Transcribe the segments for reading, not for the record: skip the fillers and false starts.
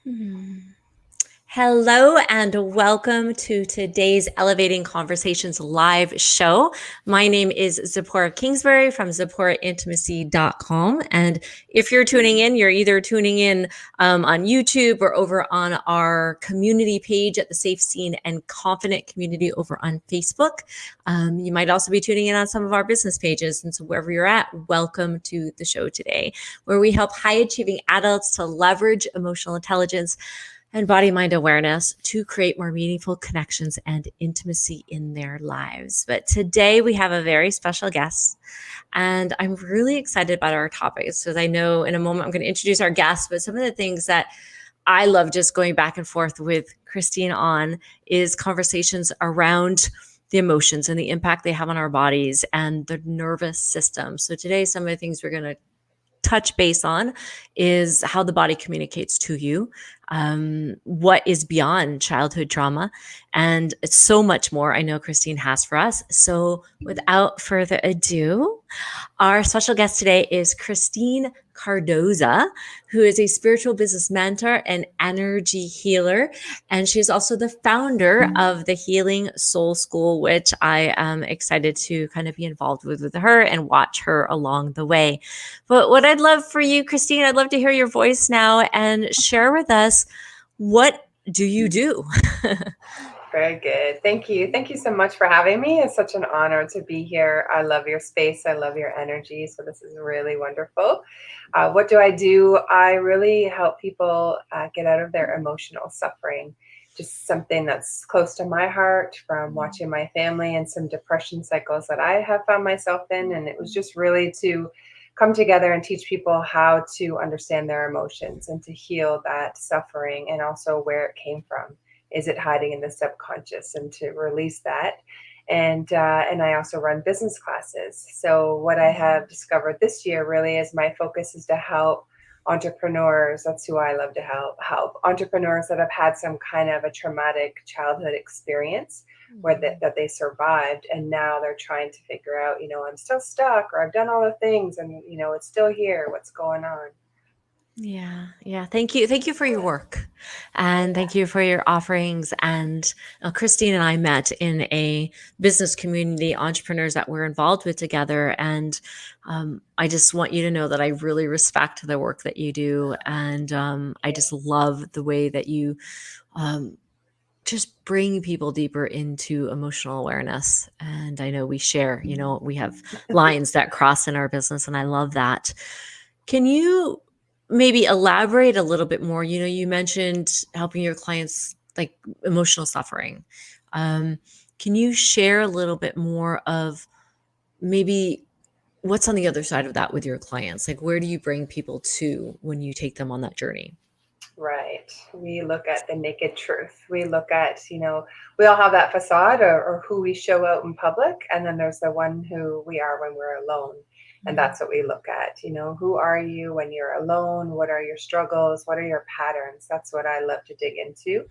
Hmm. Hello and welcome to today's Elevating Conversations live show. My name is Zipporah Kingsbury from ZipporahIntimacy.com. And if you're tuning in, you're either tuning in on YouTube or over on our community page at the Safe Seen and Confident community over on Facebook. You might also be tuning in on some of our business pages. And so wherever you're at, welcome to the show today, where we help high achieving adults to leverage emotional intelligence and body mind awareness to create more meaningful connections and intimacy in their lives. But today we have a very special guest, and I'm really excited about our topics because I know in a moment I'm going to introduce our guest, but some of the things that I love just going back and forth with Christine on is conversations around the emotions and the impact they have on our bodies and the nervous system. So today, some of the things we're going to touch base on is how the body communicates to you, what is beyond childhood trauma, and it's so much more I know Christine has for us. So without further ado, our special guest today is Christine CARDOZA, who is a spiritual business mentor and energy healer. And she's also the founder of the Healing Soul School, which I am excited to kind of be involved with her and watch her along the way. But what I'd love for you, Christine, I'd love to hear your voice now and share with us, what do you do? Very good. Thank you. Thank you so much for having me. It's such an honor to be here. I love your space. I love your energy. So this is really wonderful. What do I do? I really help people get out of their emotional suffering. Just something that's close to my heart from watching my family and some depression cycles that I have found myself in. And it was just really to come together and teach people how to understand their emotions and to heal that suffering and also where it came from. Is it hiding in the subconscious, and to release that? And I also run business classes. So what I have discovered this year really is my focus is to help entrepreneurs. That's who I love to help entrepreneurs that have had some kind of a traumatic childhood experience where that they survived, and now they're trying to figure out, I'm still stuck, or I've done all the things, and it's still here. What's going on? Yeah. Thank you. Thank you for your work. And thank you for your offerings. And Christine and I met in a business community, entrepreneurs that we're involved with together. And I just want you to know that I really respect the work that you do. And I just love the way that you um, just bring people deeper into emotional awareness. And I know we share, we have lines that cross in our business. And I love that. Can you maybe elaborate a little bit more? You mentioned helping your clients like emotional suffering. Um, can you share a little bit more of maybe what's on the other side of that with your clients? Like, where do you bring people to when you take them on that journey? Right. We look at the naked truth. We look at, we all have that facade, or who we show out in public. And then there's the one who we are when we're alone. And that's what we look at. Who are you when you're alone? What are your struggles? What are your patterns? That's what I love to dig into.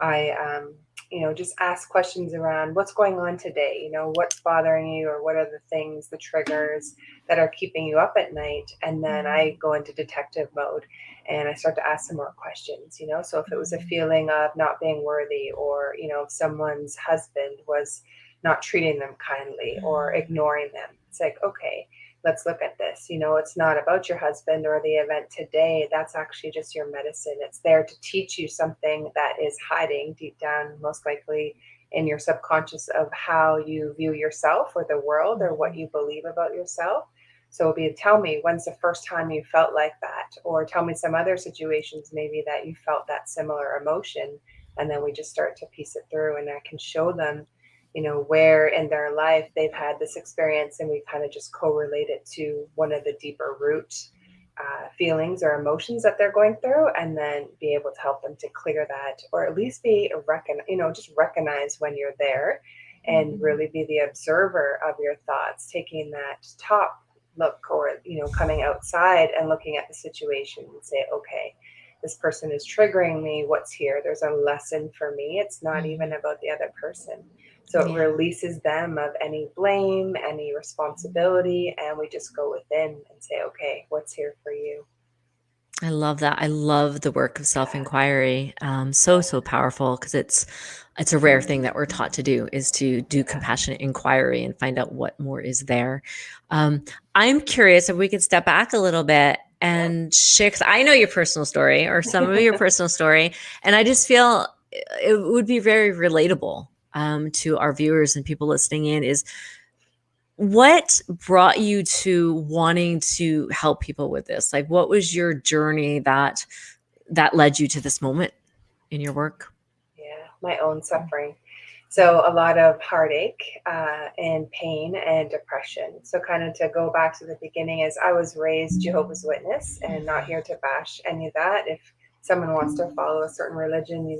I just ask questions around what's going on today, what's bothering you, or what are the things, the triggers that are keeping you up at night. And then I go into detective mode and I start to ask some more questions. So if it was a feeling of not being worthy, or, if someone's husband was not treating them kindly or ignoring them, it's like, okay, let's look at this. It's not about your husband or the event today. That's actually just your medicine. It's there to teach you something that is hiding deep down, most likely in your subconscious, of how you view yourself or the world, or what you believe about yourself. So it'll be, tell me, when's the first time you felt like that? Or tell me some other situations maybe that you felt that similar emotion. And then we just start to piece it through, and I can show them, where in their life they've had this experience, and we kind of just correlate it to one of the deeper root feelings or emotions that they're going through, and then be able to help them to clear that, or at least just recognize when you're there, and really be the observer of your thoughts, taking that top look, or coming outside and looking at the situation and say, okay, this person is triggering me. What's here? There's a lesson for me. It's not even about the other person. So it Yeah. releases them of any blame, any responsibility, and we just go within and say, okay, what's here for you? I love that. I love the work of self-inquiry. So powerful because it's a rare thing that we're taught to do is to do compassionate inquiry and find out what more is there. Um, I'm curious if we could step back a little bit Yeah. and share, because I know your personal story or some of your personal story, and I just feel it would be very relatable to our viewers and people listening in. Is what brought you to wanting to help people with this? Like, what was your journey that led you to this moment in your work? Yeah, my own suffering. So a lot of heartache and pain and depression. So kind of to go back to the beginning is I was raised Jehovah's Witness and not here to bash any of that. If someone wants to follow a certain religion,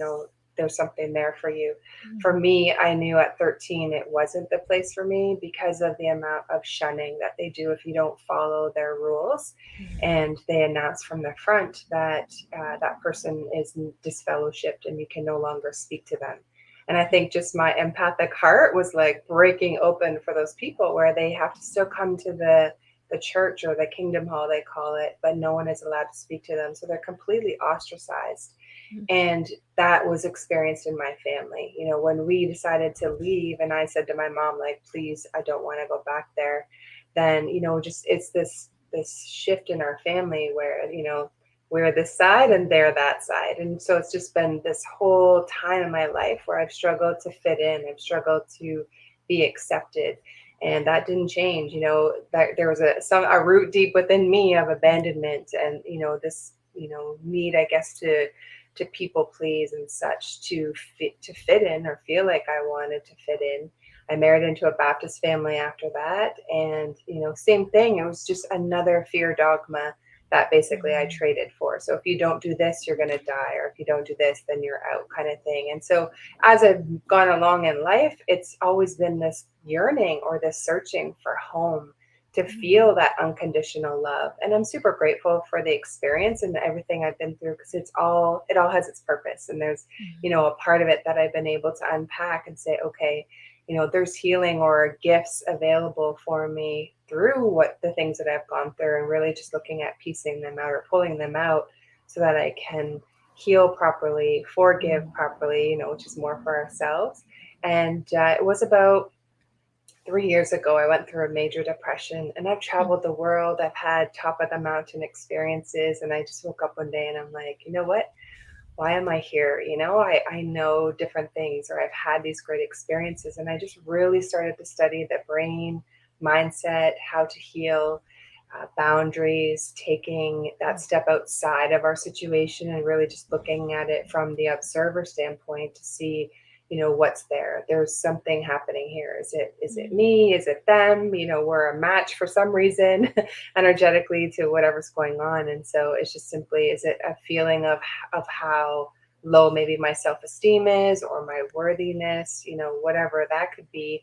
there's something there for you. For me, I knew at 13 it wasn't the place for me because of the amount of shunning that they do if you don't follow their rules. And they announce from the front that that person is disfellowshipped and you can no longer speak to them. And I think just my empathic heart was like breaking open for those people where they have to still come to the church or the kingdom hall, they call it, but no one is allowed to speak to them. So they're completely ostracized. And that was experienced in my family. When we decided to leave and I said to my mom, like, please, I don't want to go back there, then, just it's this shift in our family where, we're this side and they're that side. And so it's just been this whole time in my life where I've struggled to fit in. I've struggled to be accepted. And that didn't change, that there was a root deep within me of abandonment and, this, need, I guess, to people please and such to fit in or feel like I wanted to fit in. I married into a Baptist family after that. And, same thing. It was just another fear dogma that basically I traded for. So if you don't do this, you're going to die. Or if you don't do this, then you're out kind of thing. And so as I've gone along in life, it's always been this yearning or this searching for home to feel that unconditional love. And I'm super grateful for the experience and everything I've been through because it all has its purpose. And there's, a part of it that I've been able to unpack and say, okay, there's healing or gifts available for me through what the things that I've gone through and really just looking at piecing them out or pulling them out so that I can heal properly, forgive properly, which is more for ourselves. And it was about 3 years ago, I went through a major depression and I've traveled the world. I've had top of the mountain experiences. And I just woke up one day and I'm like, you know what? Why am I here? I know different things or I've had these great experiences. And I just really started to study the brain, mindset, how to heal, boundaries, taking that step outside of our situation and really just looking at it from the observer standpoint to see what's there. There's something happening here. Is it me? Is it them? We're a match for some reason energetically to whatever's going on. And so it's just simply, is it a feeling of how low maybe my self-esteem is or my worthiness, whatever that could be.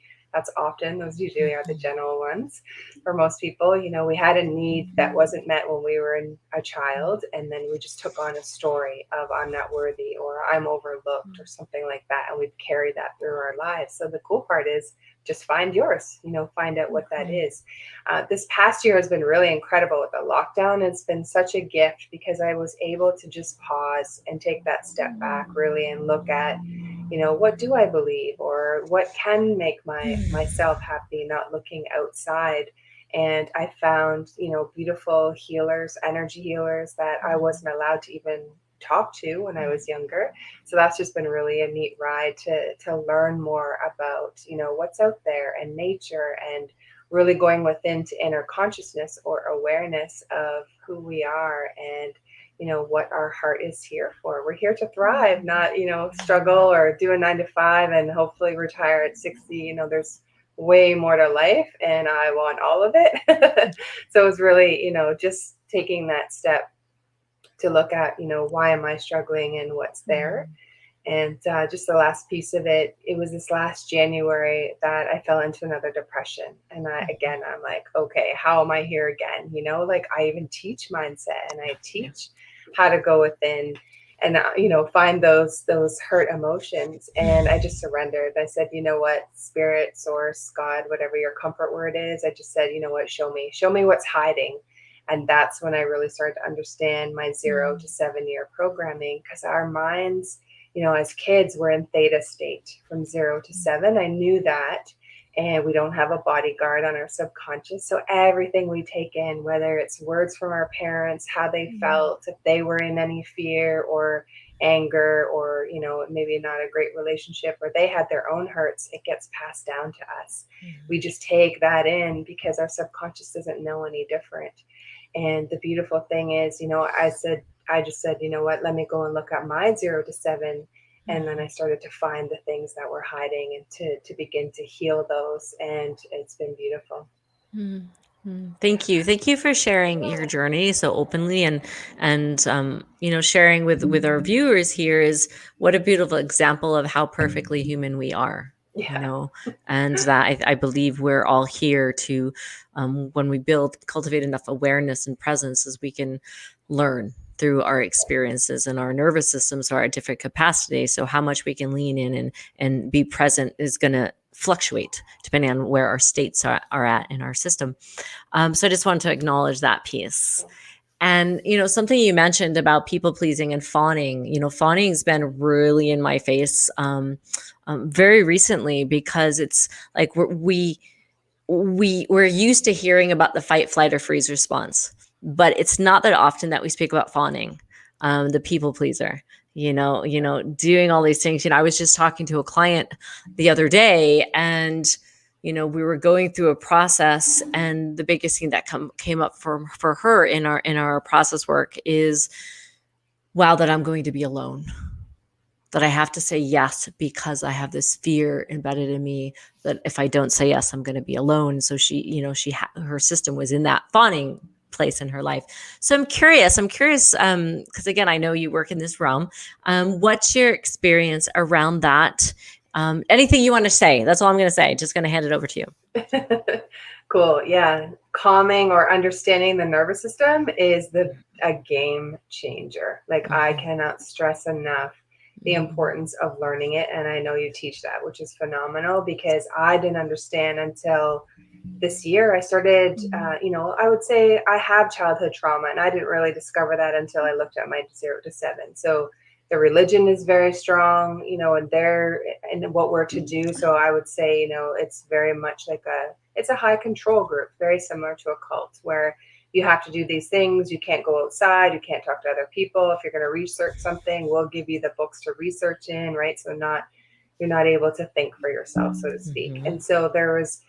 Those usually are the general ones for most people. We had a need that wasn't met when we were a child, and then we just took on a story of I'm not worthy or I'm overlooked or something like that, and we've carried that through our lives. So the cool part is just find yours, find out what that is. This past year has been really incredible with the lockdown. It's been such a gift because I was able to just pause and take that step back really and look at what do I believe or what can make myself happy, not looking outside. And I found, beautiful healers, energy healers that I wasn't allowed to even talk to when I was younger. So that's just been really a neat ride to learn more about, what's out there and nature and really going within to inner consciousness or awareness of who we are and what our heart is here for. We're here to thrive, not struggle or do a 9 to 5 and hopefully retire at 60. There's way more to life and I want all of it. So it's really just taking that step to look at why am I struggling and what's there. And just the last piece of it, it was this last January that I fell into another depression. And I'm like, okay, how am I here again? Like I even teach mindset and I teach how to go within and, find those hurt emotions. And I just surrendered. I said, you know what, spirit, source, God, whatever your comfort word is. I just said, you know what, show me what's hiding. And that's when I really started to understand my 0 to 7 year programming, because our minds, as kids, we're in theta state from 0 to 7. I knew that. And we don't have a bodyguard on our subconscious. So everything we take in, whether it's words from our parents, how they felt, if they were in any fear or anger, or maybe not a great relationship, or they had their own hurts, it gets passed down to us. We just take that in because our subconscious doesn't know any different. And the beautiful thing is, I just said, you know what, let me go and look at my 0 to 7. And then I started to find the things that were hiding and to begin to heal those. And it's been beautiful. Thank you. Thank you for sharing your journey so openly, and sharing with our viewers here is what a beautiful example of how perfectly human we are. Yeah. And that I believe we're all here to, when we cultivate enough awareness and presence, as we can learn through our experiences, and our nervous systems are at different capacities. So how much we can lean in and be present is going to fluctuate depending on where our states are at in our system. So I just wanted to acknowledge that piece. And, something you mentioned about people pleasing and fawning, fawning's been really in my face very recently, because it's like we're used to hearing about the fight, flight, or freeze response, but it's not that often that we speak about fawning, the people pleaser, doing all these things. I was just talking to a client the other day, and we were going through a process, and the biggest thing that came up for her in our process work is, wow, that I'm going to be alone, that I have to say yes because I have this fear embedded in me that if I don't say yes, I'm going to be alone. So her system was in that fawning place in her life. So I'm curious, because again, I know you work in this realm. What's your experience around that? Anything you want to say? That's all I'm going to say. Just going to hand it over to you. Cool. Yeah. Calming or understanding the nervous system is a game changer. Like, I cannot stress enough the importance of learning it. And I know you teach that, which is phenomenal, because I didn't understand until this year. I started, I would say I have childhood trauma, and I didn't really discover that until I looked at my 0 to 7. So the religion is very strong, and what we're to do. So I would say, it's very much like it's a high control group, very similar to a cult, where you have to do these things. You can't go outside. You can't talk to other people. If you're going to research something, we'll give you the books to research in, right? So you're not able to think for yourself, so to speak. And so there was,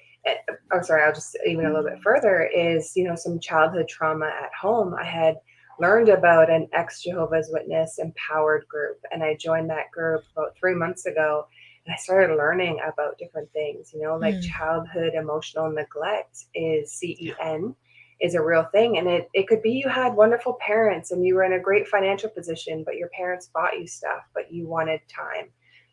I'll just even a little bit further, is, some childhood trauma at home. I had learned about an ex-Jehovah's Witness empowered group, and I joined that group about 3 months ago. And I started learning about different things, like childhood emotional neglect is CEN, is a real thing. And it could be you had wonderful parents and you were in a great financial position, but your parents bought you stuff, but you wanted time,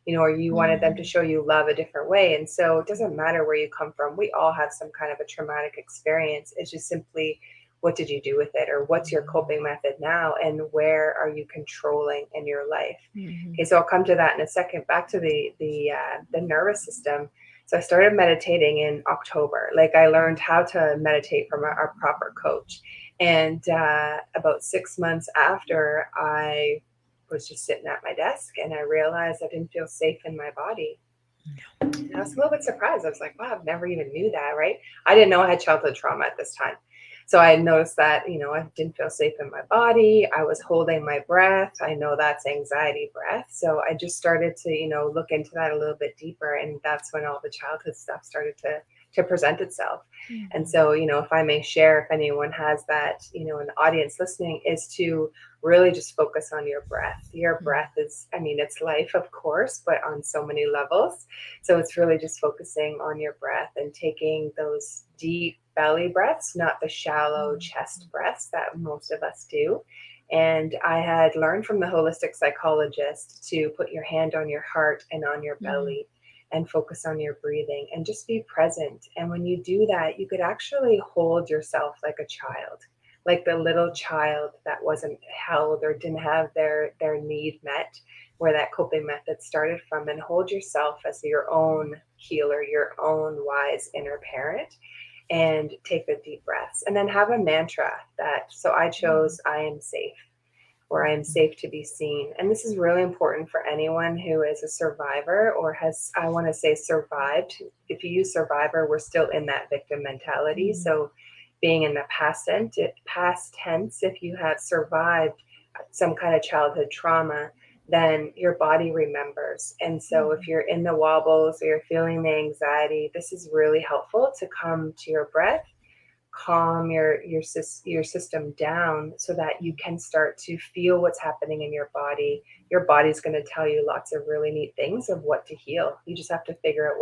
or you wanted them to show you love a different way. And so it doesn't matter where you come from. We all have some kind of a traumatic experience. It's just simply, what did you do with it? Or what's your coping method now? And where are you controlling in your life? Okay, so I'll come to that in a second. Back to the nervous system. So I started meditating in October. Like, I learned how to meditate from our proper coach. And about 6 months after, I was just sitting at my desk, and I realized I didn't feel safe in my body. And I was a little bit surprised. I was like, wow, I've never even knew that, right? I didn't know I had childhood trauma at this time. So I noticed that, I didn't feel safe in my body. I was holding my breath. I know that's anxiety breath. So I just started to, look into that a little bit deeper. And that's when all the childhood stuff started to present itself. And so, if I may share, if anyone has that, an audience listening, is to really just focus on your breath. Your breath is, it's life, of course, but on so many levels. So it's really just focusing on your breath and taking those deep belly breaths, not the shallow chest breaths that most of us do. And I had learned from the holistic psychologist to put your hand on your heart and on your belly and focus on your breathing and just be present. And when you do that, you could actually hold yourself like a child, like the little child that wasn't held or didn't have their need met, where that coping method started from, and hold yourself as your own healer, your own wise inner parent. and take the deep breaths. And then have a mantra so I chose I am safe, or I am safe to be seen. And this is really important for anyone who is a survivor or has, I want to say, survived. If you use survivor, we're still in that victim mentality. So being in the past tense, if you have survived some kind of childhood trauma, then your body remembers. And so if you're in the wobbles or you're feeling the anxiety, this is really helpful to come to your breath, calm your system down so that you can start to feel what's happening in your body. Your body's going to tell you lots of really neat things of what to heal. You just have to figure out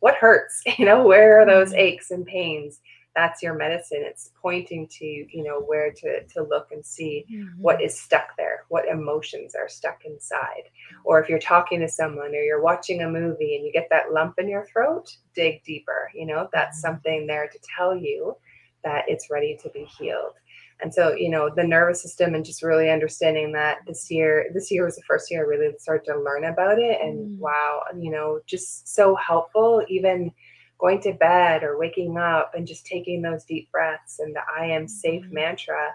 what hurts, where are those aches and pains. That's your medicine. It's pointing to, where to look and see what is stuck there, what emotions are stuck inside. Or if you're talking to someone or you're watching a movie and you get that lump in your throat, dig deeper. That's something there to tell you that it's ready to be healed. And so, the nervous system, and just really understanding that this year was the first year I really started to learn about it. And wow, just so helpful, even going to bed or waking up and just taking those deep breaths and the I am safe mantra.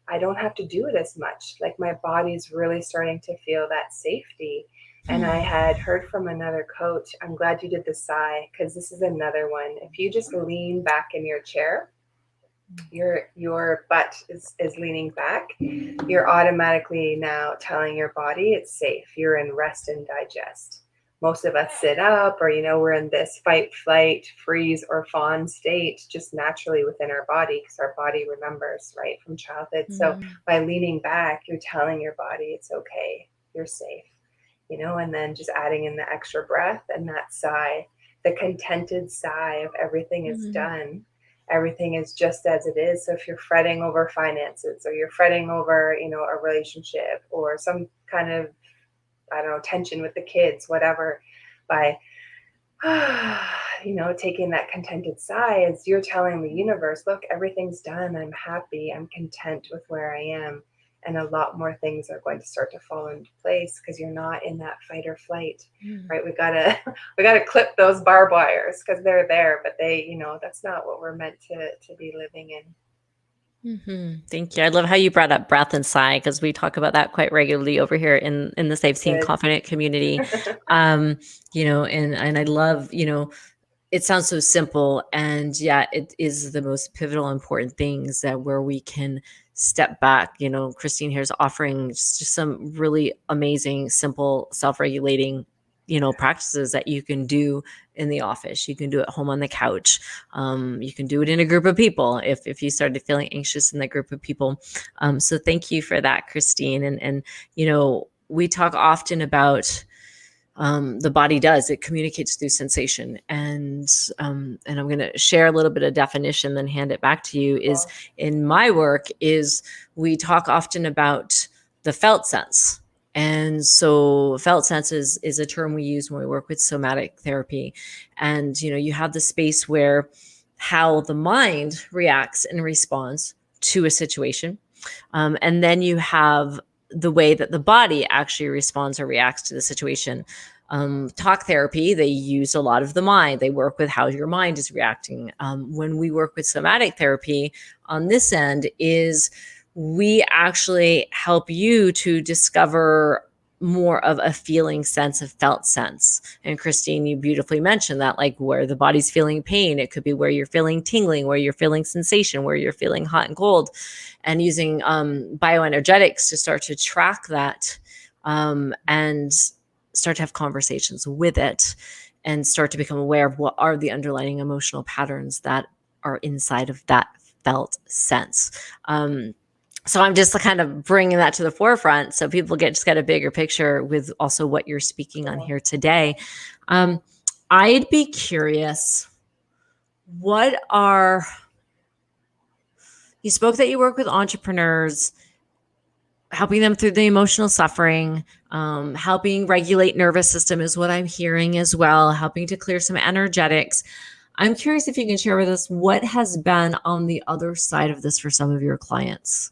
I don't have to do it as much. Like my body's really starting to feel that safety. And I had heard from another coach, I'm glad you did the sigh, because this is another one. If you just lean back in your chair, your butt is leaning back, you're automatically now telling your body it's safe. You're in rest and digest. Most of us sit up, or we're in this fight, flight, freeze, or fawn state just naturally within our body, because our body remembers, right, from childhood. So by leaning back, you're telling your body it's okay, you're safe, and then just adding in the extra breath and that sigh, the contented sigh of everything is done. Everything is just as it is. So if you're fretting over finances, or you're fretting over, a relationship or some kind of, I don't know, tension with the kids, whatever, by, taking that contented sigh, as you're telling the universe, look, everything's done. I'm happy. I'm content with where I am. And a lot more things are going to start to fall into place because you're not in that fight or flight, right? We gotta clip those barbed wires because they're there, but they, that's not what we're meant to be living in. Thank you. I love how you brought up breath and sigh, because we talk about that quite regularly over here in the Safe, Seen, Confident community. And I love, it sounds so simple, and yeah, it is the most pivotal, important things that where we can step back. Christine here is offering just some really amazing, simple, self-regulating practices that you can do in the office. You can do at home on the couch. You can do it in a group of people if you started feeling anxious in the group of people. So thank you for that, Christine. And we talk often about the body it communicates through sensation. And I'm going to share a little bit of definition, then hand it back to you. Is in my work is we talk often about the felt sense. And so felt sense is a term we use when we work with somatic therapy. And, you have the space where how the mind reacts and responds to a situation. And then you have the way that the body actually responds or reacts to the situation. Talk therapy, they use a lot of the mind. They work with how your mind is reacting. When we work with somatic therapy on this end is we actually help you to discover more of a feeling sense, of felt sense. And Christine, you beautifully mentioned that, like where the body's feeling pain, it could be where you're feeling tingling, where you're feeling sensation, where you're feeling hot and cold, and using bioenergetics to start to track that and start to have conversations with it and start to become aware of what are the underlying emotional patterns that are inside of that felt sense. So I'm just kind of bringing that to the forefront so people just get a bigger picture with also what you're speaking on here today. I'd be curious, you spoke that you work with entrepreneurs, helping them through the emotional suffering, helping regulate nervous system is what I'm hearing as well, helping to clear some energetics. I'm curious if you can share with us what has been on the other side of this for some of your clients.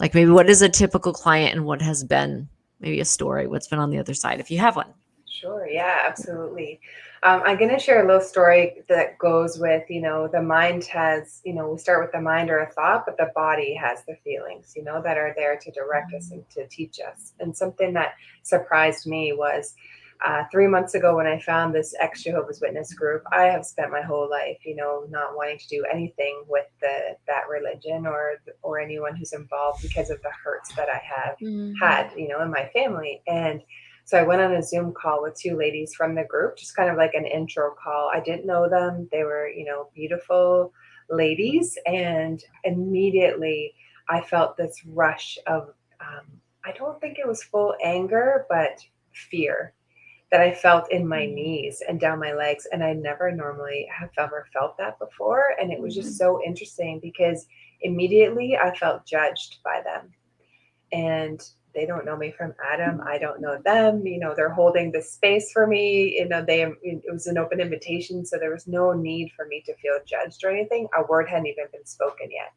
Like maybe what is a typical client and what has been maybe a story, what's been on the other side, if you have one. Sure. Yeah, absolutely. I'm going to share a little story that goes with, the mind has, we start with the mind or a thought, but the body has the feelings, that are there to direct us and to teach us. And something that surprised me was 3 months ago when I found this ex Jehovah's Witness group. I have spent my whole life, not wanting to do anything with that religion or anyone who's involved because of the hurts that I have had, in my family. And so I went on a Zoom call with two ladies from the group, just kind of like an intro call. I didn't know them. They were, beautiful ladies. And immediately I felt this rush of, I don't think it was full anger, but fear that I felt in my knees and down my legs. And I never normally have ever felt that before. And it was just so interesting because immediately I felt judged by them. And they don't know me from Adam. I don't know them. They're holding this space for me. It was an open invitation. So there was no need for me to feel judged or anything. A word hadn't even been spoken yet.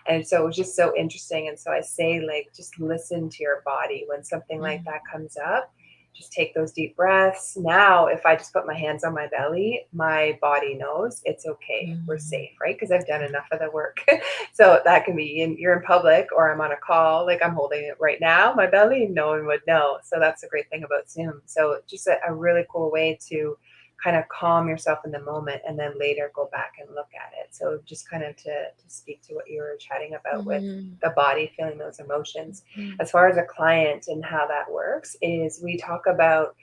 And so it was just so interesting. And so I say, like, just listen to your body when something like that comes up. Just take those deep breaths. Now, if I just put my hands on my belly, my body knows it's okay. We're safe, right? Because I've done enough of the work. So that can be you're in public or I'm on a call, like I'm holding it right now, my belly, no one would know. So that's the great thing about Zoom. So just a really cool way to kind of calm yourself in the moment and then later go back and look at it. So just kind of to speak to what you were chatting about with the body feeling those emotions. As far as a client and how that works is we talk about,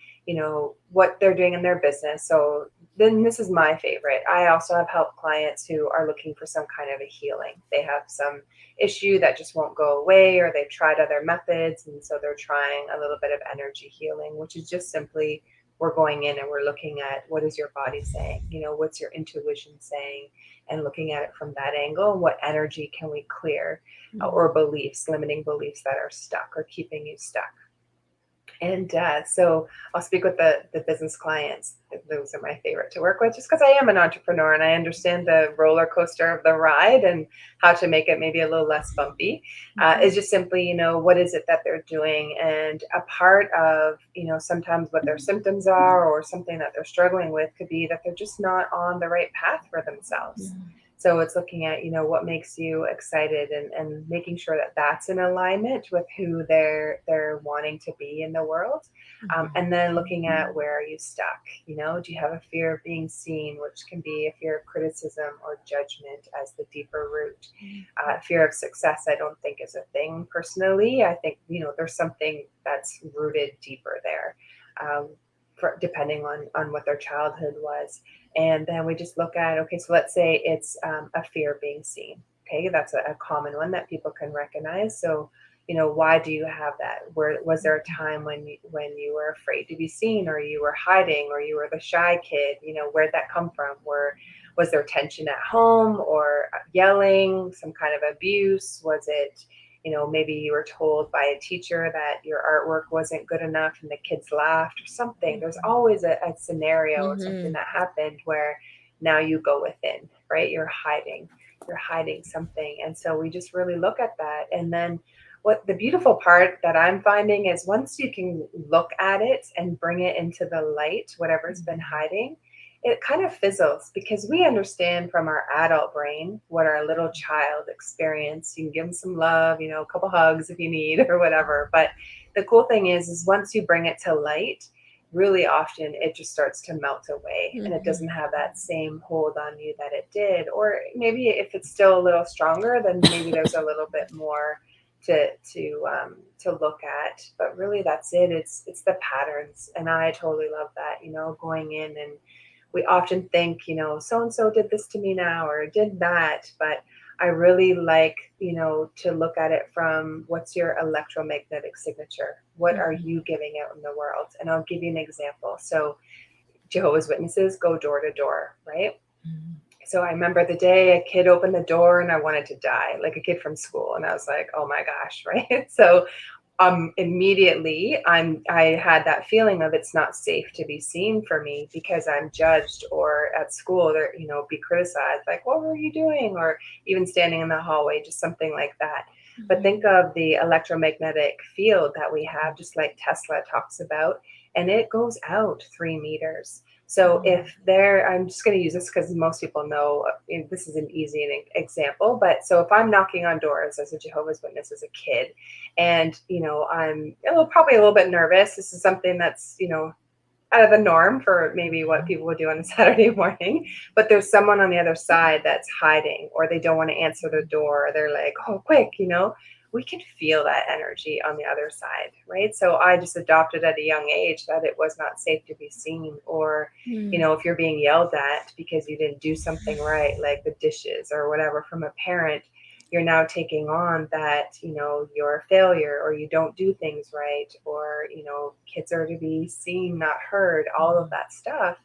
what they're doing in their business. So then this is my favorite. I also have helped clients who are looking for some kind of a healing. They have some issue that just won't go away, or they've tried other methods. And so they're trying a little bit of energy healing, which is just simply we're going in and we're looking at what is your body saying, what's your intuition saying, and looking at it from that angle. And what energy can we clear, or beliefs, limiting beliefs that are stuck or keeping you stuck. And so I'll speak with the business clients. Those are my favorite to work with just because I am an entrepreneur and I understand the roller coaster of the ride and how to make it maybe a little less bumpy. Is just simply, what is it that they're doing? And a part of, sometimes what their symptoms are or something that they're struggling with could be that they're just not on the right path for themselves. So it's looking at, what makes you excited and making sure that that's in alignment with who they're wanting to be in the world. And then looking at where are you stuck? Do you have a fear of being seen, which can be a fear of criticism or judgment as the deeper root. Fear of success, I don't think is a thing personally. I think, there's something that's rooted deeper there. Depending on what their childhood was. And then we just look at, okay, so let's say it's a fear of being seen. Okay, that's a common one that people can recognize. So, why do you have that? Was there a time when you were afraid to be seen, or you were hiding, or you were the shy kid? Where'd that come from? Was there tension at home, or yelling, some kind of abuse? Was it, maybe you were told by a teacher that your artwork wasn't good enough and the kids laughed or something. There's always a scenario or something that happened where now you go within, right? You're hiding something. And so we just really look at that. And then what the beautiful part that I'm finding is once you can look at it and bring it into the light, whatever's been hiding, it kind of fizzles because we understand from our adult brain what our little child experienced. You can give them some love, a couple hugs if you need or whatever. But the cool thing is once you bring it to light, really often it just starts to melt away and it doesn't have that same hold on you that it did. Or maybe if it's still a little stronger, then maybe there's a little bit more to look at. But really that's it. It's the patterns. And I totally love that, going in, and we often think, so-and-so did this to me now or did that. But I really like, to look at it from what's your electromagnetic signature? What are you giving out in the world? And I'll give you an example. So Jehovah's Witnesses go door to door, right? So I remember the day a kid opened the door and I wanted to die, like a kid from school. And I was like, oh my gosh, right? So immediately I had that feeling of it's not safe to be seen for me because I'm judged, or at school there, be criticized, like, what were you doing? Or even standing in the hallway, just something like that. But think of the electromagnetic field that we have, just like Tesla talks about, and it goes out 3 meters. So if there, I'm just going to use this because most people know this is an easy example. But so if I'm knocking on doors as a Jehovah's Witness as a kid, and I'm probably a little bit nervous. This is something that's out of the norm for maybe what people would do on a Saturday morning, but there's someone on the other side that's hiding, or they don't want to answer the door. Or they're like, oh, quick, we can feel that energy on the other side, right? So I just adopted at a young age that it was not safe to be seen, or, if you're being yelled at because you didn't do something right, like the dishes or whatever from a parent, you're now taking on that, you're a failure, or you don't do things right, or, kids are to be seen, not heard, all of that stuff.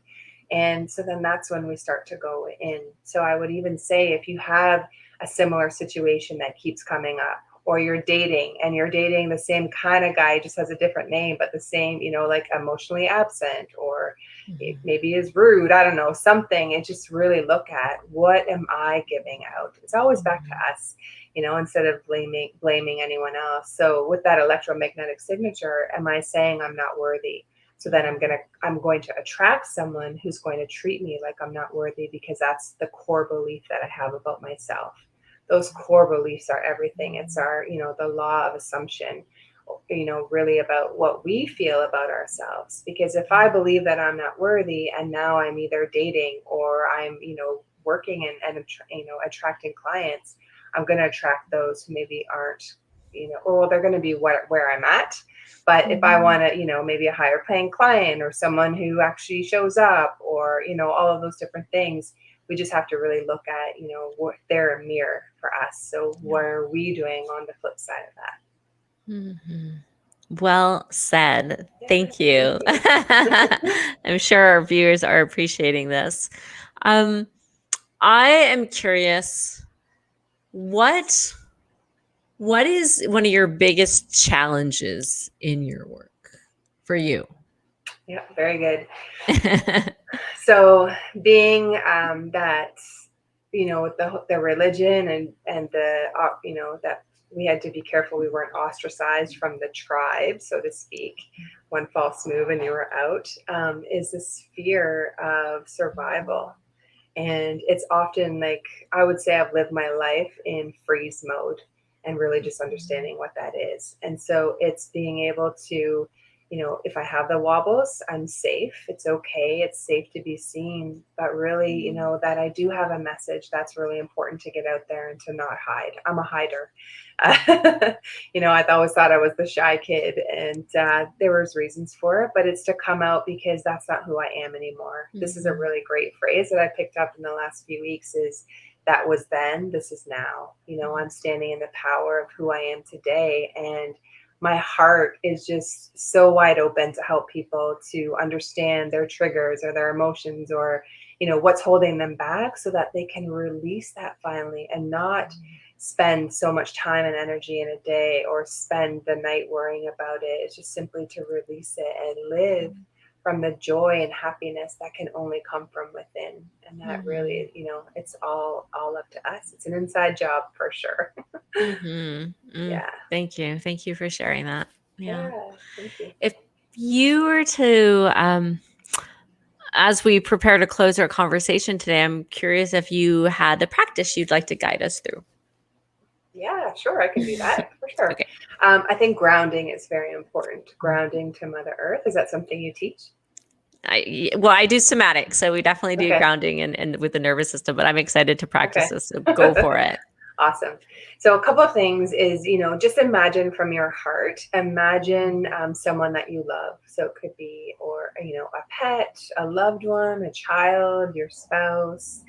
And so then that's when we start to go in. So I would even say if you have a similar situation that keeps coming up, or you're dating and you're dating the same kind of guy, just has a different name, but the same, like emotionally absent, or maybe is rude, I don't know, something, and just really look at what am I giving out? It's always back to us, instead of blaming anyone else. So with that electromagnetic signature, am I saying I'm not worthy? So then I'm going to attract someone who's going to treat me like I'm not worthy, because that's the core belief that I have about myself. Those core beliefs are everything. It's our, the law of assumption, really about what we feel about ourselves. Because if I believe that I'm not worthy, and now I'm either dating or I'm, working and attracting clients, I'm going to attract those who maybe aren't, or they're going to be where I'm at. But if I want to, maybe a higher paying client, or someone who actually shows up, or, all of those different things, we just have to really look at, what they're a mirror for us. So what are we doing on the flip side of that? Well said. Thank you. I'm sure our viewers are appreciating this. I am curious, what is one of your biggest challenges in your work for you? Yeah, very good. So being that, with the religion and the, that we had to be careful we weren't ostracized from the tribe, so to speak. One false move and you were out, is this fear of survival. And it's often like, I would say I've lived my life in freeze mode, and really just understanding what that is. And so it's being able to, if I have the wobbles, I'm safe. It's okay. It's safe to be seen. But really, that I do have a message that's really important to get out there and to not hide. I'm a hider. I always thought I was the shy kid, and there was reasons for it, but it's to come out, because that's not who I am anymore. This is a really great phrase that I picked up in the last few weeks, is that was then, this is now. I'm standing in the power of who I am today, and my heart is just so wide open to help people to understand their triggers or their emotions, or what's holding them back, so that they can release that finally, and not spend so much time and energy in a day, or spend the night worrying about it. It's just simply to release it and live from the joy and happiness that can only come from within. And that really, it's all up to us. It's an inside job for sure. Yeah. Thank you for sharing that. Yeah, thank you. If you were to as we prepare to close our conversation today, I'm curious if you had a practice you'd like to guide us through. Yeah, sure. I can do that for sure. Okay. I think grounding is very important. Grounding to Mother Earth. Is that something you teach? I do somatic, so we definitely do grounding and with the nervous system, but I'm excited to practice this, so go for it. Awesome. So a couple of things is, just imagine from your heart, imagine someone that you love. So it could be, or, a pet, a loved one, a child, your spouse,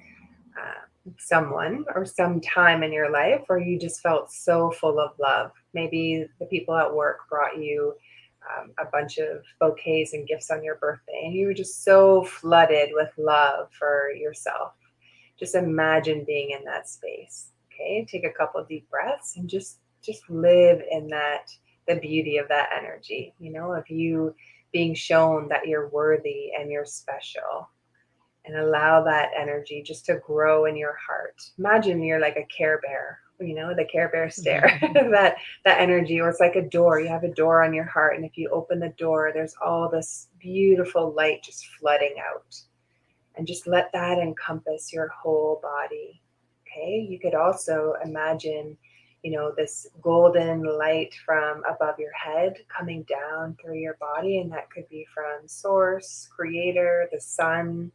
someone, or some time in your life where you just felt so full of love. Maybe the people at work brought you a bunch of bouquets and gifts on your birthday, and you were just so flooded with love for yourself. Just imagine being in that space. Okay, take a couple of deep breaths and just live in that, the beauty of that energy, of you being shown that you're worthy and you're special. And allow that energy just to grow in your heart. Imagine you're like a Care Bear, the Care Bear stare, that energy, or it's like a door. You have a door on your heart, and if you open the door, there's all this beautiful light just flooding out. And just let that encompass your whole body. Okay, you could also imagine, this golden light from above your head coming down through your body, and that could be from Source, Creator, the Sun.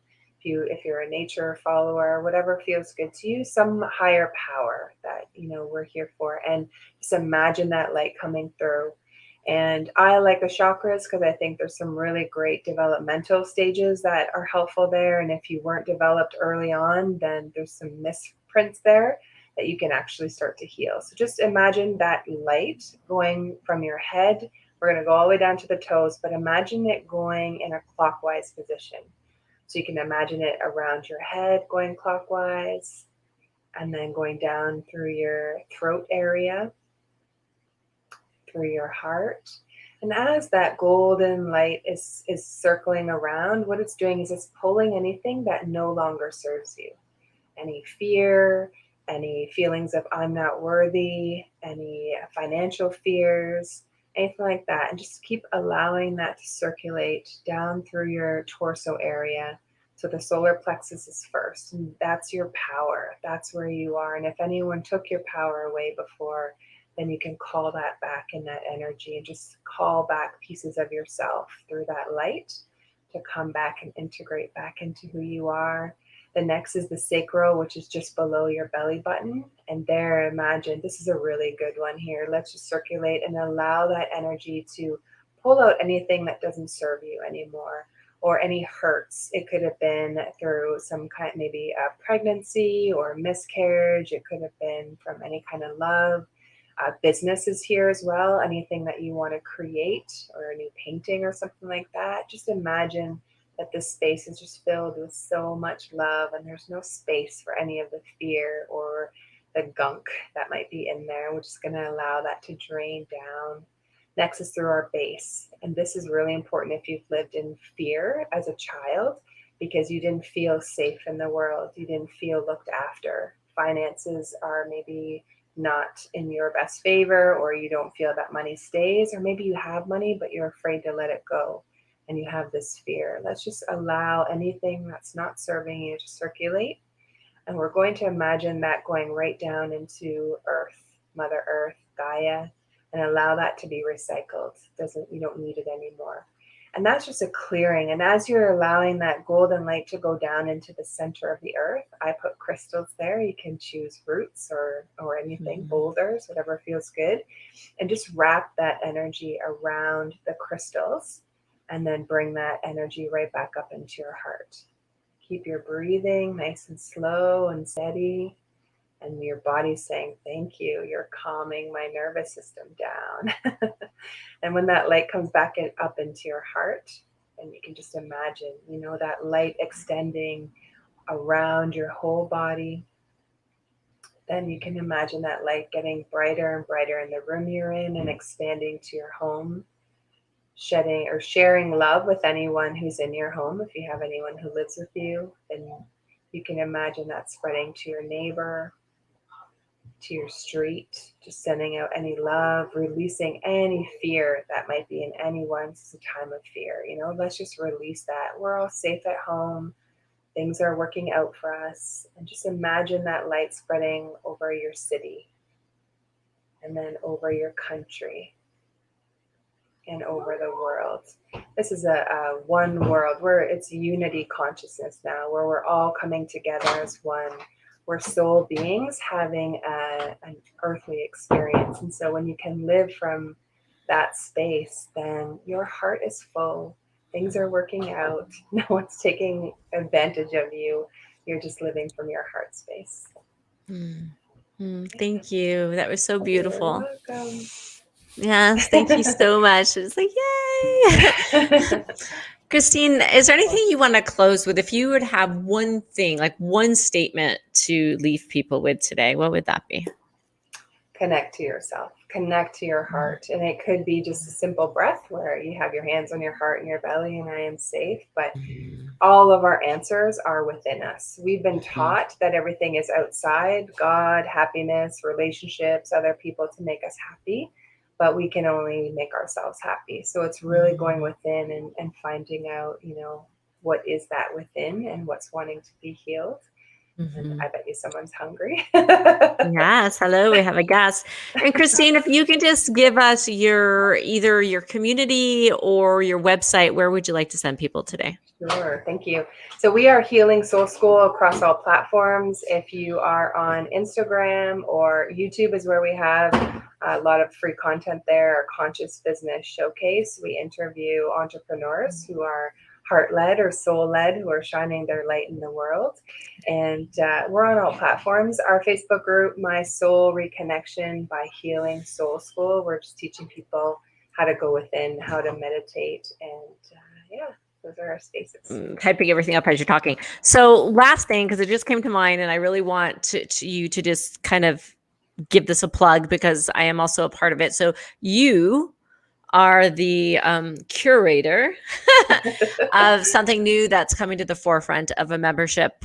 If you're a nature follower, whatever feels good to you, some higher power that we're here for, and just imagine that light coming through. And I like the chakras because I think there's some really great developmental stages that are helpful there. And if you weren't developed early on, then there's some misprints there that you can actually start to heal. So just imagine that light going from your head. We're going to go all the way down to the toes, but imagine it going in a clockwise position. So you can imagine it around your head going clockwise, and then going down through your throat area, through your heart. And as that golden light is circling around, what it's doing is it's pulling anything that no longer serves you. Any fear, any feelings of I'm not worthy, any financial fears, anything like that. And just keep allowing that to circulate down through your torso area. So the solar plexus is first, and that's your power. That's where you are. And if anyone took your power away before, then you can call that back in that energy, and just call back pieces of yourself through that light to come back and integrate back into who you are. The next is the sacral, which is just below your belly button. And there, imagine, this is a really good one here. Let's just circulate and allow that energy to pull out anything that doesn't serve you anymore, or any hurts. It could have been through some kind, maybe a pregnancy or miscarriage. It could have been from any kind of love. Business is here as well. Anything that you want to create, or a new painting or something like that. Just imagine that this space is just filled with so much love, and there's no space for any of the fear or the gunk that might be in there. We're just going to allow that to drain down. Next is through our base. And this is really important if you've lived in fear as a child, because you didn't feel safe in the world. You didn't feel looked after. Finances are maybe not in your best favor, or you don't feel that money stays, or maybe you have money, but you're afraid to let it go. And you have this fear. Let's just allow anything that's not serving you to circulate. And we're going to imagine that going right down into Earth, Mother Earth, Gaia, and allow that to be recycled. You don't need it anymore. And that's just a clearing. And as you're allowing that golden light to go down into the center of the earth, I put crystals there. You can choose roots or anything, boulders, whatever feels good. And just wrap that energy around the crystals, and then bring that energy right back up into your heart. Keep your breathing nice and slow and steady. And your body's saying, thank you. You're calming my nervous system down. And when that light comes back up into your heart, and you can just imagine, that light extending around your whole body, then you can imagine that light getting brighter and brighter in the room you're in, and expanding to your home, shedding or sharing love with anyone who's in your home. If you have anyone who lives with you, then you can imagine that spreading to your neighbor, to your street, just sending out any love, releasing any fear that might be in anyone. It's a time of fear, let's just release that. We're all safe at home. Things are working out for us. And just imagine that light spreading over your city, and then over your country, and over the world. This is a one world where it's unity consciousness now, where we're all coming together as one. We're soul beings having an earthly experience. And so when you can live from that space, then your heart is full. Things are working out. No one's taking advantage of you. You're just living from your heart space. Thank you. That was so beautiful. You're welcome. Yes, thank you so much. It's like, yay. Christine, is there anything you want to close with? If you would have one thing, like one statement to leave people with today, what would that be? Connect to yourself, connect to your heart. And it could be just a simple breath where you have your hands on your heart and your belly, and I am safe. But all of our answers are within us. We've been Mhm. taught that everything is outside, God, happiness, relationships, other people to make us happy, but we can only make ourselves happy. So it's really going Mhm. within and finding out, what is that within and what's wanting to be healed. And I Mhm. bet you someone's hungry. Yes, hello, we have a guest. And Christine, if you can just give us either your community or your website, where would you like to send people today? Sure, thank you. So we are Healing Soul School across all platforms. If you are on Instagram or YouTube is where we have a lot of free content there, our Conscious Business Showcase. We interview entrepreneurs who are heart-led or soul-led, who are shining their light in the world. And we're on all platforms. Our Facebook group, My Soul Reconnection by Healing Soul School, we're just teaching people how to go within, how to meditate, and yeah. Those are our spaces. Typing everything up as you're talking. So, last thing, because it just came to mind, and I really want you to just kind of give this a plug because I am also a part of it. So, you are the curator of something new that's coming to the forefront of a membership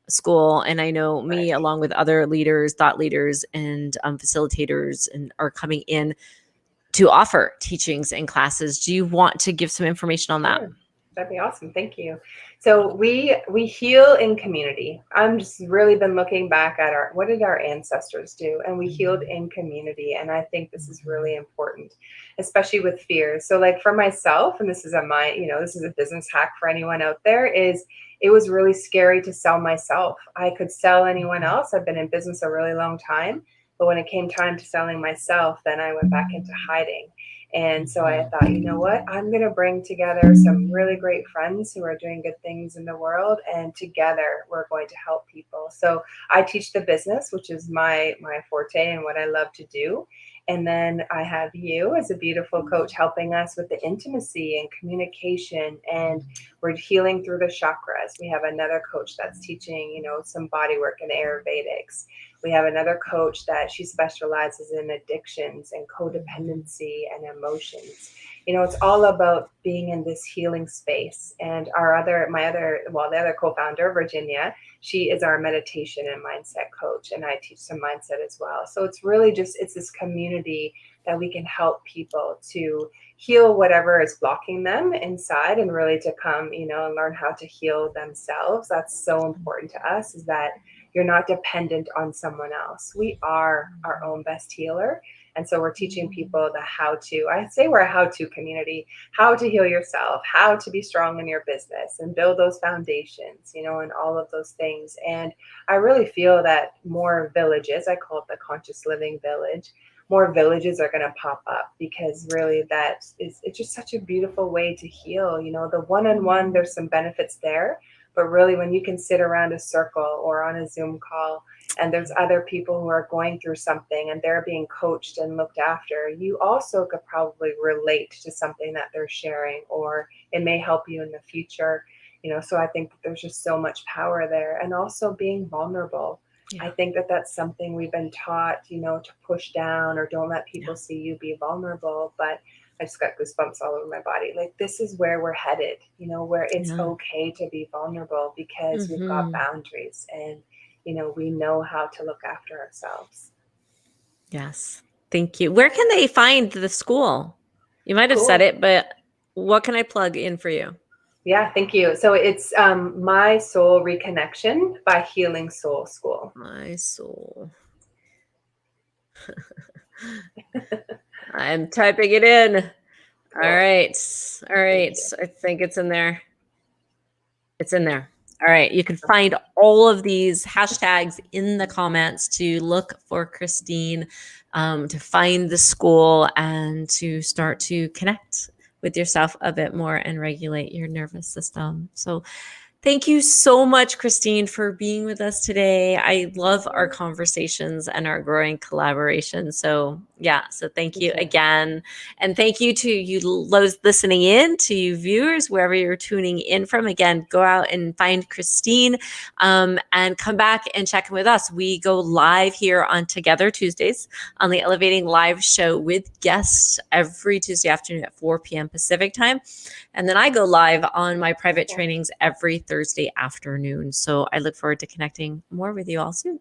school. And I know me, Right. along with other leaders, thought leaders, and facilitators, and are coming in to offer teachings and classes. Do you want to give some information on that? Sure. That'd be awesome. Thank you. So we heal in community. I'm just really been looking back at our what did our ancestors do, and we healed Mhm. in community. And I think this is Mhm. really important, especially with fear. So like for myself, and this is this is a business hack for anyone out there, is it was really scary to sell myself. I could sell anyone Mhm. else. I've been in business a really long time, but when it came time to selling myself, then I went back into hiding. And so I Mhm. thought, you know what? I'm going to bring together some really great friends who are doing good things in the world, and together we're going to help people. So I teach the business, which is my forte and what I love to do. And then I have you as a beautiful coach helping us with the intimacy and communication, and we're healing through the chakras. We have another coach that's teaching, some body work and Ayurvedics. We have another coach that she specializes in addictions and Mhm. codependency and emotions. It's all about being in this healing space. And the other co-founder, Virginia, she is our meditation and mindset coach, and I teach some mindset as well. So it's really it's this community that we can help people to heal whatever is blocking them inside, and really to come, and learn how to heal themselves. That's so important to us, is that you're not dependent on someone else. We are our own best healer. And so we're teaching people the how to. I say we're a how to community, how to heal yourself, how to be strong in your business and build those foundations, and all of those things. And I really feel that more villages, I call it the conscious living village, more villages are going to pop up, because really it's just such a beautiful way to heal. The one-on-one, there's some benefits there, but really, when you can sit around a circle or on a Zoom call, and there's other people who are going through something and they're being coached and looked after, you also could probably relate to something that they're sharing, or it may help you in the future. So I think that there's just so much power there. And also being vulnerable. I Yeah. think that that's something we've been taught, to push down, or don't let Yeah. people see you be vulnerable. But I just got goosebumps all over my body. Like, this is where we're headed, where it's Yeah. okay to be vulnerable, because we've got Mhm. boundaries, and, we know how to look after ourselves. Yes. Thank you. Where can they find the school? You might have said Cool. it, but what can I plug in for you? Yeah, thank you. So it's My Soul Reconnection by Healing Soul School. My soul. I'm typing it in. All Cool. right. All Thank right. you. I think it's in there. It's in there. All right. You can find all of these hashtags in the comments to look for Christine, to find the school, and to start to connect with yourself a bit more and regulate your nervous system. So, Thank you so much, Christine, for being with us today. I love our conversations and our growing collaboration. So, yeah, so thank you again. And thank you to you those listening in, to you viewers, wherever you're tuning in from. Again, go out and find Christine and come back and check in with us. We go live here on Together Tuesdays on the Elevating Live show with guests every Tuesday afternoon at 4 p.m. Pacific time. And then I go live on my private trainings every Thursday afternoon. So I look forward to connecting more with you all soon.